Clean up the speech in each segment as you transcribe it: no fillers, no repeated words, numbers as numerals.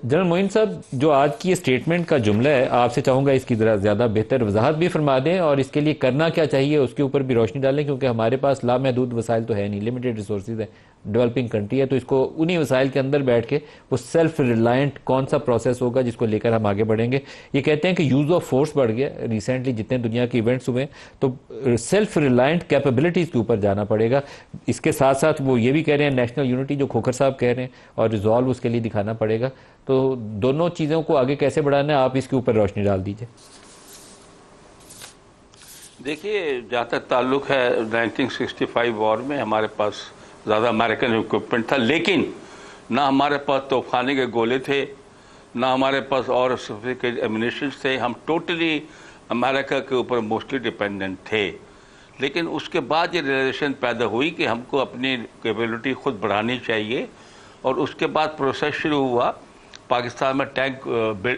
General معین صاحب، جو آج کی یہ سٹیٹمنٹ کا جملہ ہے، آپ سے چاہوں گا اس کی ذرا زیادہ بہتر وضاحت بھی فرما دیں، اور اس کے لیے کرنا کیا چاہیے اس کے اوپر بھی روشنی ڈالیں، کیونکہ ہمارے پاس لامحدود وسائل تو ہے نہیں، لمیٹڈ ریسورسز ہے، ڈیولپنگ کنٹری ہے، تو اس کو انہی وسائل کے اندر بیٹھ کے وہ سیلف ریلائنٹ کون سا پروسیس ہوگا جس کو لے کر ہم آگے بڑھیں گے۔ یہ کہتے ہیں کہ یوز آف فورس بڑھ گیا ریسنٹلی، جتنے دنیا کے ایونٹس ہوئے ہیں، تو سیلف ریلائنٹ کیپیبلٹیز کے اوپر جانا پڑے گا۔ اس کے ساتھ ساتھ وہ یہ بھی کہہ رہے ہیں نیشنل یونٹی جو کھوکھر صاحب کہہ رہے ہیں، اور ریزالو اس کے لیے دکھانا پڑے گا۔ تو دونوں چیزوں کو آگے کیسے بڑھانا ہے، آپ اس کے اوپر روشنی ڈال دیجئے۔ دیکھیے، جہاں تک تعلق ہے 1965 وار میں ہمارے پاس زیادہ امریکن اکوپمنٹ تھا، لیکن نہ ہمارے پاس توپ خانے کے گولے تھے، نہ ہمارے پاس اور سوفسٹیکیٹڈ ایمونیشنز تھے۔ ہم ٹوٹلی امریکہ کے اوپر موسٹلی ڈیپینڈنٹ تھے۔ لیکن اس کے بعد یہ ریئلائزیشن پیدا ہوئی کہ ہم کو اپنی کیپیبلٹی خود بڑھانی چاہیے، اور اس کے بعد پروسیس شروع ہوا۔ پاکستان میں ٹینک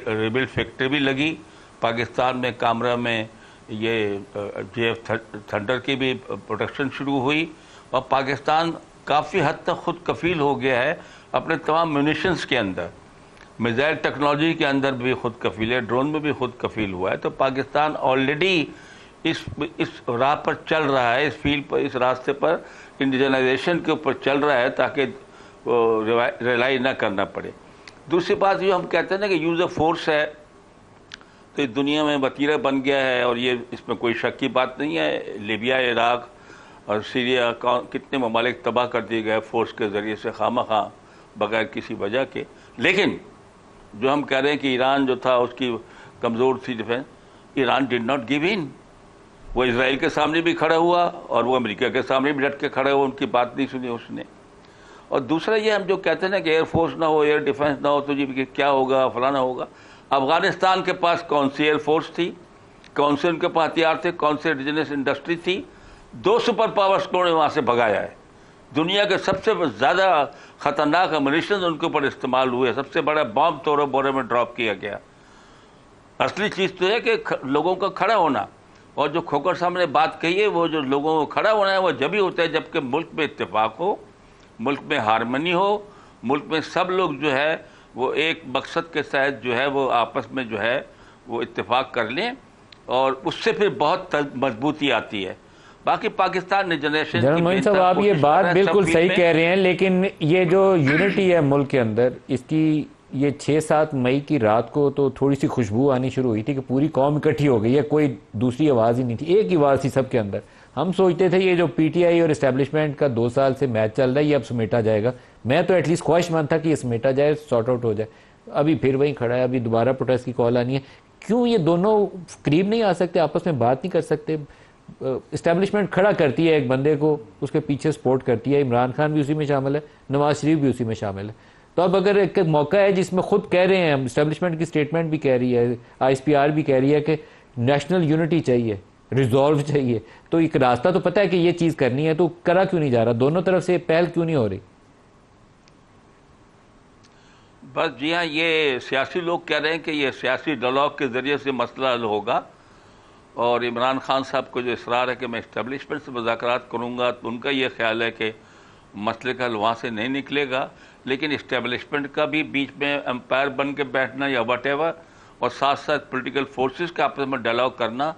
ریبلڈ فیکٹری بھی لگی، پاکستان میں کامرا میں یہ JF تھنڈر کی بھی پروڈکشن شروع ہوئی، اور پاکستان کافی حد تک خود کفیل ہو گیا ہے اپنے تمام میونیشنز کے اندر، میزائل ٹیکنالوجی کے اندر بھی خود کفیل ہے، ڈرون میں بھی خود کفیل ہوا ہے۔ تو پاکستان آلریڈی اس راہ پر چل رہا ہے، اس فیلڈ پر، اس راستے پر انڈیجنائزیشن کے اوپر چل رہا ہے، تاکہ ریلائی نہ کرنا پڑے۔ دوسری بات جو ہم کہتے ہیں نا کہ یوز آف فورس ہے، تو اس دنیا میں وتیرہ بن گیا ہے، اور یہ اس میں کوئی شک کی بات نہیں ہے۔ لیبیا، عراق اور سیریا کتنے ممالک تباہ کر دیے گئے فورس کے ذریعے سے، خواہ بغیر کسی وجہ کے۔ لیکن جو ہم کہہ رہے ہیں کہ ایران جو تھا اس کی کمزور تھی defence, Iran did not give in. وہ اسرائیل کے سامنے بھی کھڑا ہوا، اور وہ امریکہ کے سامنے بھی ڈٹ کے کھڑا ہوا، ان کی بات نہیں سنی اس نے۔ اور دوسرا یہ ہم جو کہتے ہیں نا کہ ایئر فورس نہ ہو، ایئر ڈیفنس نہ ہو تو جی کیا ہوگا، فلانا ہوگا۔ افغانستان کے پاس کون سی ایئر فورس تھی، کون سے ان کے پاس ہتھیار تھے، کون سے انڈیجنس انڈسٹری تھی؟ 2 سپر پاورز کو وہاں سے بھگایا ہے۔ دنیا کے سب سے زیادہ خطرناک امونیشن ان کے اوپر استعمال ہوئے، سب سے بڑا بام تورو بورے میں ڈراپ کیا گیا۔ اصلی چیز تو ہے کہ لوگوں کا کھڑا ہونا، اور جو کھوکھر صاحب نے بات کہی ہے، وہ جو لوگوں کو کھڑا ہونا ہے وہ جبھی ہوتا ہے جب کہ ملک میں اتفاق ہو، ملک میں ہارمنی ہو، ملک میں سب لوگ جو ہے وہ ایک مقصد کے تحت جو ہے وہ آپس میں جو ہے وہ اتفاق کر لیں، اور اس سے پھر بہت مضبوطی آتی ہے۔ باقی پاکستان نے جنریشن جنرل معین صاحب، آپ یہ بات بالکل صحیح کہہ رہے ہیں، لیکن یہ جو یونٹی ہے ملک کے اندر، اس کی یہ 6-7 مئی کی رات کو تو تھوڑی سی خوشبو آنی شروع ہوئی تھی کہ پوری قوم اکٹھی ہو گئی ہے، کوئی دوسری آواز ہی نہیں تھی، ایک ہی آواز تھی سب کے اندر۔ ہم سوچتے تھے یہ جو PTI اور اسٹیبلشمنٹ کا 2 سال سے میچ چل رہا ہے یہ اب سمیٹا جائے گا، میں تو ایٹ لیسٹ خواہش مند تھا کہ یہ سمیٹا جائے، سارٹ آؤٹ ہو جائے۔ ابھی پھر وہیں کھڑا ہے، ابھی دوبارہ پروٹیسٹ کی کال آنی ہے۔ کیوں یہ دونوں قریب نہیں آ سکتے، آپس میں بات نہیں کر سکتے؟ اسٹیبلشمنٹ کھڑا کرتی ہے ایک بندے کو، اس کے پیچھے سپورٹ کرتی ہے، عمران خان بھی اسی میں شامل ہے، نواز شریف بھی اسی میں شامل ہے۔ تو اب اگر ایک موقع ہے جس میں خود کہہ رہے ہیں، اسٹیبلشمنٹ کی سٹیٹمنٹ بھی کہہ رہی ہے، ISPR بھی کہہ رہی ہے کہ نیشنل یونٹی چاہیے، ریزالو چاہیے، تو ایک راستہ تو پتہ ہے کہ یہ چیز کرنی ہے، تو کرا کیوں نہیں جا رہا؟ دونوں طرف سے پہل کیوں نہیں ہو رہی؟ بس جی ہاں، یہ سیاسی لوگ کہہ رہے ہیں کہ یہ سیاسی ڈائلاگ کے ذریعے سے مسئلہ حل ہوگا، اور عمران خان صاحب کو جو اصرار ہے کہ میں اسٹیبلشمنٹ سے مذاکرات کروں گا، تو ان کا یہ خیال ہے کہ مسئلے کا حل وہاں سے نہیں نکلے گا، لیکن اسٹیبلشمنٹ کا بھی بیچ میں امپائر بن کے بیٹھنا یا واٹ ایور، اور ساتھ ساتھ پولیٹیکل فورسز کا آپس میں ڈائلاگ کرنا،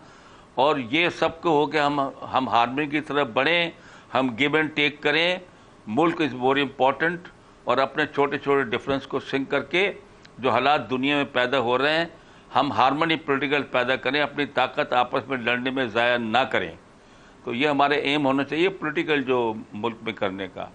اور یہ سب کو ہو کہ ہم ہارمنی کی طرف بڑھیں، ہم گیو اینڈ ٹیک کریں، ملک از ویری امپورٹنٹ، اور اپنے چھوٹے چھوٹے ڈفرینس کو سنک کر کے جو حالات دنیا میں پیدا ہو رہے ہیں، ہم ہارمنی پولیٹیکل پیدا کریں، اپنی طاقت آپس میں لڑنے میں ضائع نہ کریں۔ تو یہ ہمارے ایم ہونا چاہیے پولیٹیکل جو ملک میں کرنے کا۔